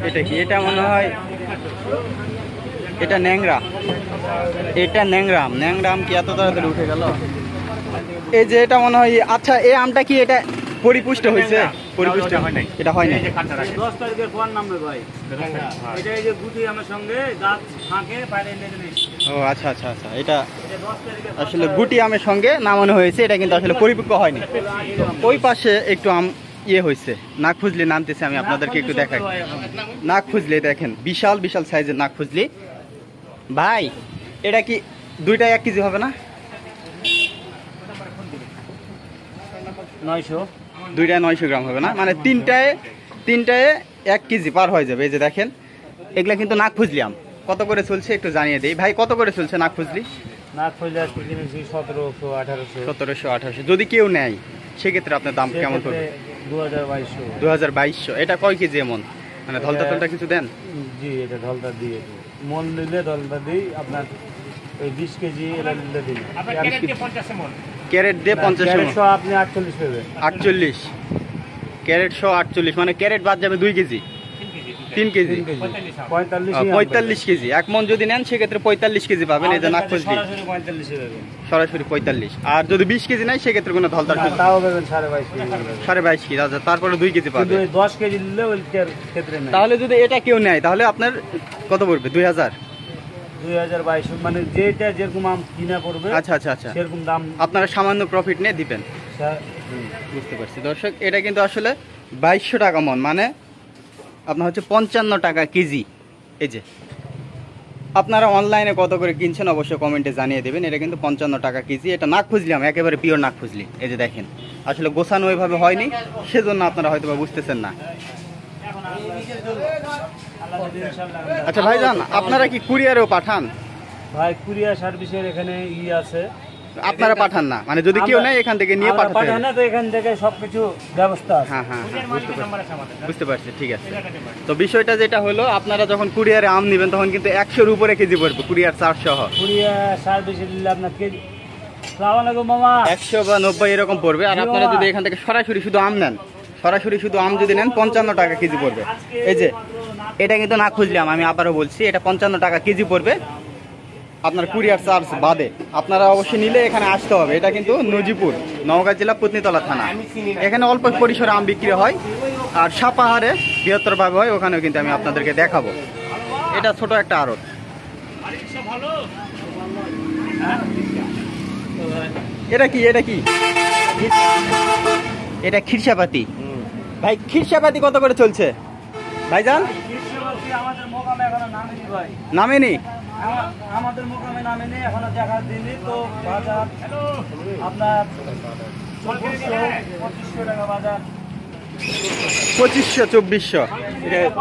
এটা কি? এটা মনে হয় এটা ন্যাংরা, এটা ন্যাংরাম। ন্যাংরাম কি এত তাড়াতাড়ি উঠে গেল? এই যে এটা মনে হয়, আচ্ছা এই আমটা কি এটা পরিপুষ্ট হয়েছে? পরিপুষ্ট হয় নাই, এটা হয় নাই। 10 তারিখের পর নামবে ভাই। এটা এই যে গুটি আমার সঙ্গে গাছ ফাঁকে বাইরে লেগে নেই। ও আচ্ছা আচ্ছা আচ্ছা, এটা আসলে গুটি আমের সঙ্গে নামানো হয়েছে, এটা কিন্তু আসলে পরিপক্ক হয়নি। ওই পাশে একটু আম ইয়ে হয়েছে, নাক খুজলি নামতেছে, আমি আপনাদেরকে একটু দেখাই। নাক খুজলি দেখেন, বিশাল বিশাল সাইজের নাক খুজলি। ভাই এটা কি দুইটা 1 কেজি হবে না? 900, দুইটা 900 গ্রাম হবে না? মানে তিনটায় 1 কেজি পার হয়ে যাবে। এই যে দেখেন, এগুলা কিন্তু নাক খুজলি আম। কত করে চলছে একটু জানিয়ে দেই ভাই, কত করে চলছে নাক খুজলি? নাক খুজলি আজকে কিনেছি 1700, 1800। 1700, 1800। যদি কেউ নেয় সেক্ষেত্রে আপনার দাম কেমন পড়বে? 2200। 2200। এটা কয় কেজি এমন? মানে ধলতা টলটা কিছু দেন? জি, এটা ধলতা দিয়ে মন নিলে ধলতা দিই আপনার। ওই 20 কেজি এটা নিলে দিই। ক্যারেট দিয়ে 50 এমন। আপনি 48 পাবেন। 48 ক্যারেট 148, মানে ক্যারেট বাদ যাবে 2 কেজি, 3 কেজি, 45 কেজি। 1 মন যদি নেন সেক্ষেত্রে 45 কেজি পাবেন। এই যে নাক খুজলি সরাসরি 45। আর যদি 20 কেজি নেয় সেক্ষেত্রে কোনো ধলতার তাও পাবেন 22.5 কেজি। 22.5 কেজি। আচ্ছা, তারপরে 2 কেজি পাবে। 10 কেজি নিলে ওই ক্ষেত্রে নেই। তাহলে যদি এটা কেউ নেয় তাহলে আপনার কত পড়বে? 2000। 2022, মানে যেটা যেরকম আম কিনা পড়বে। আচ্ছা আচ্ছা আচ্ছা, সেরকম দাম আপনারা সামান্য প্রফিট নিয়ে দিবেন। বুঝতে পারছি দর্শক, এটা কিন্তু আসলে 2200 টাকা মন, মানে আপনার হচ্ছে 55 টাকা কেজি। এই যে আপনারা অনলাইনে কত করে কিনছেন অবশ্যই কমেন্টে জানিয়ে দেবেন। এটা কিন্তু 55 টাকা কেজি। এটা নাক খুজলাম, একেবারে পিওর নাক খুজলি। এই যে দেখেন, আসলে গোছানো ওইভাবে হয়নি, সেজন্য আপনারা হয়তো বা বুঝতেছেন না। আচ্ছা ভাইজান, আপনারা কি কুরিয়ারেও পাঠান? ভাই কুরিয়ার সার্ভিসের এখানে আছে, আপনারা পাঠান না? মানে যদি কেউ নেয় এখান থেকে নিয়ে পাঠাতে পাঠান না, তো এখান থেকে সবকিছু ব্যবস্থা আছে। হ্যাঁ হ্যাঁ, বুঝতে পারছি, ঠিক আছে। তো বিষয়টা যেটা হলো, আপনারা যখন কুরিয়ারে আম নেবেন তখন কিন্তু 100-র উপরে কেজি পড়বে, কুরিয়ার চার্জ সহ। কুরিয়ার সার্ভিসে দিলে আপনার কেজি আসসালামু আলাইকুম মামা 100 বা 90 এরকম পড়বে। আর আপনারা যদি এখান থেকে সরাসরি শুধু আম নেন, সরাসরি শুধু আম যদি নেন 55 টাকা কেজি পড়বে। এই যে এটা কিন্তু না খুঁজলাম, আমি আবারও বলছি, এটা 55 টাকা কেজি পড়বে আপনার কুরিয়ার চার্জ বাদে। আপনারা অবশ্যই নিলে এখানে আসতে হবে। এটা কিন্তু নজিপুর, নওগাঁ জেলা পত্নীতলা থানা। এখানে অল্প পরিসরে আম বিক্রি হয়, আর সাপাহারে বৃহত্তরভাবে হয়, ওখানেও কিন্তু আমি আপনাদেরকে দেখাবো। এটা ছোট একটা আড়ত। এটা কি? এটা কি? এটা খিরসাপাতি। ভাই খিরসাপাতি কত করে চলছে ভাইজান? নামেনি? আমাদের মোকামে নামেনি, এখনো দেখা দিইনি তো। বাজার আপনার 2500 টাকা বাজার। 2500-2400।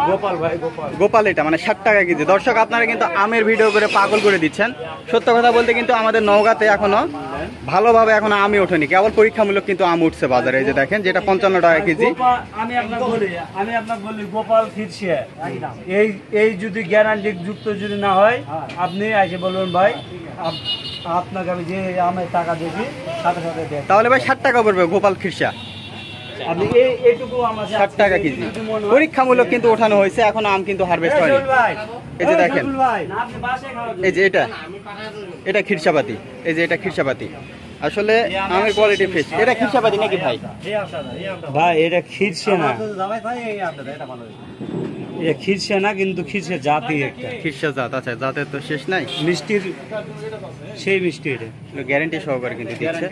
গোপাল ভাই, গোপাল এটা মানে 60 টাকা কেজি। দর্শক, আপনারা কিন্তু আমের ভিডিও করে পাগল করে দিচ্ছেন। সত্য কথা বলতে কিন্তু আমাদের নওগাঁতে এখনো ভালোভাবে এখনো আমই ওঠেনি, কেবল পরীক্ষামূলক কিন্তু আম উঠছে বাজারে। এই যে দেখেন, যেটা 55 টাকা কেজি। আমি আপনাকে বলি গোপাল খিরসিয়া, এই যদি গ্যারান্টি যুক্ত যদি না হয়, আপনি এসে বলবেন ভাই আপনাকে আমি যে আমের টাকা দিয়েছি সাথে সাথে দেন। তাহলে ভাই 60 টাকা পড়বে গোপাল খিরসা। আপনি এইটুকু আমার 60 টাকা কেজি পরীক্ষামূলক কিন্তু ওঠানো হয়েছে, এখন আম কিন্তু হারভেস্ট হয়নি। এই যে দেখেন, এই যে এটা খিরসাপাতি। এই যে এটা খিরসাপাতি, আসলে আমের কোয়ালিটি ফ্রেশ। এটা খিরসাপাতি নাকি ভাই? ভাই এটা খিরসে না, এটা খিরসে না, কিন্তু খিরসে জাতি একটা। খিরসা জাত। আচ্ছা, জাতের তো শেষ নাই। মিষ্টির সেই মিষ্টি, এটা গ্যারান্টি সহকারে কিন্তু দিচ্ছে।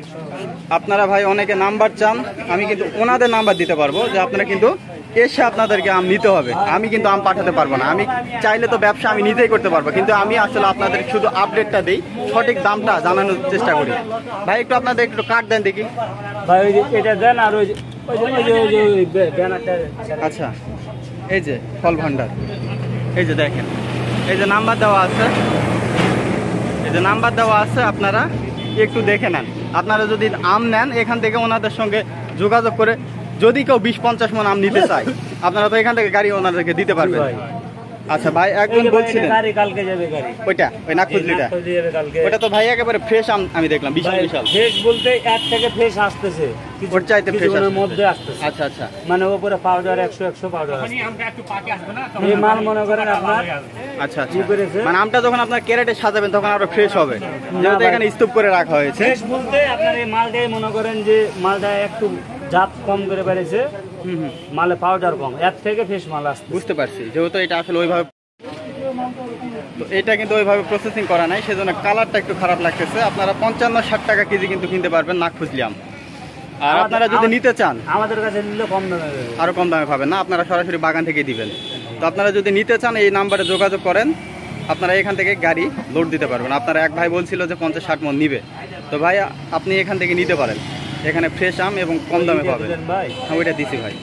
আপনারা ভাই অনেকে নাম্বার চান, আমি কিন্তু ওনাদের নাম্বার দিতে পারবো, যে আপনারা কিন্তু এসে আপনাদেরকে আম নিতে হবে। আমি কিন্তু আম পাঠাতে পারবো না। আমি চাইলে তো ব্যবসা আমি নিজেই করতে পারবো, কিন্তু আমি আসলে আপনাদের শুধু আপডেটটা দিই, সঠিক দামটা জানানোর চেষ্টা করি। ভাই একটু আপনাদের একটু কার্ড দেন দেখি ভাই। ওই যে এটা দেন, আর ওই আচ্ছা, এই যে ফল ভান্ডার। এই যে দেখেন, এই যে নাম্বার দেওয়া আছে, এই যে নাম্বার দেওয়া আছে, আপনারা একটু দেখে নেন। আপনারা যদি আম নেন এখান থেকে ওনাদের সঙ্গে যোগাযোগ করে, যদি কেউ 20-50 মন আম নিতে চায়, আপনারা তো এখান থেকে গাড়ি ওনাদেরকে দিতে পারবেন। আচ্ছা ভাই এই একজন যে ভাই, বলছিলেন এটা গাড়ি কালকে যাবে গাড়ি। ওইটা ওই নাকফুজলিটা নাকফুজলি যাবে কালকে। ওটা তো ভাই একেবারে ফ্রেশ আম আমি দেখলাম বিশাল ভাই, বিশাল ফ্রেশ বলতে এর থেকে ফ্রেশ আসতেছে ওর চাইতে ফ্রেশ কিছুক্ষণের মধ্যে আসতেছে। আচ্ছা আচ্ছা মানে উপরে পাউডার 100 পাউডার আছে। এই মাল মনে করেন আপনার আচ্ছা আচ্ছা কি করেছে? মানে আমটা যখন আপনার ক্যারেটে সাজাবেন তখন আরো ফ্রেশ হবে যেহেতু ভাই। এখানে স্তূপ করে রাখা হয়েছে ফ্রেশ বলতে আপনার এই মালটাই মনে করেন যে মালটা একটু জাত কম করে বেড়েছে, হুম হুম মালে পাউডার কম, এর থেকে ফ্রেশ মাল আসছে। বুঝতে পারছি যেহেতু এটা আসলে ওইভাবে তো এটা কিন্তু ওইভাবে প্রসেসিং করা নাই সেজন্য কালারটা একটু খারাপ লাগতেছে আপনারা 55-60 টাকা কেজি কিন্তু কিনতে পারবেন নাকফুজলি আম আর আপনারা যদি নিতে চান আমাদের কাছে নিলে কম দামে দেবে। আরো কম দামে পাবেন না আপনারা সরাসরি বাগান থেকে দিবেন তো আপনারা যদি নিতে চান এই নাম্বারে যোগাযোগ করেন আপনারা এখান থেকে গাড়ি লোড দিতে পারবেন আপনারা এক ভাই বলছিল যে 50-60 মণ নিবে তো ভাই আপনি এখান থেকে নিতে পারেন এখানে ফ্রেশ আম এবং কম দামে পাবেন ভাই হ্যাঁ ওইটা দিছি ভাই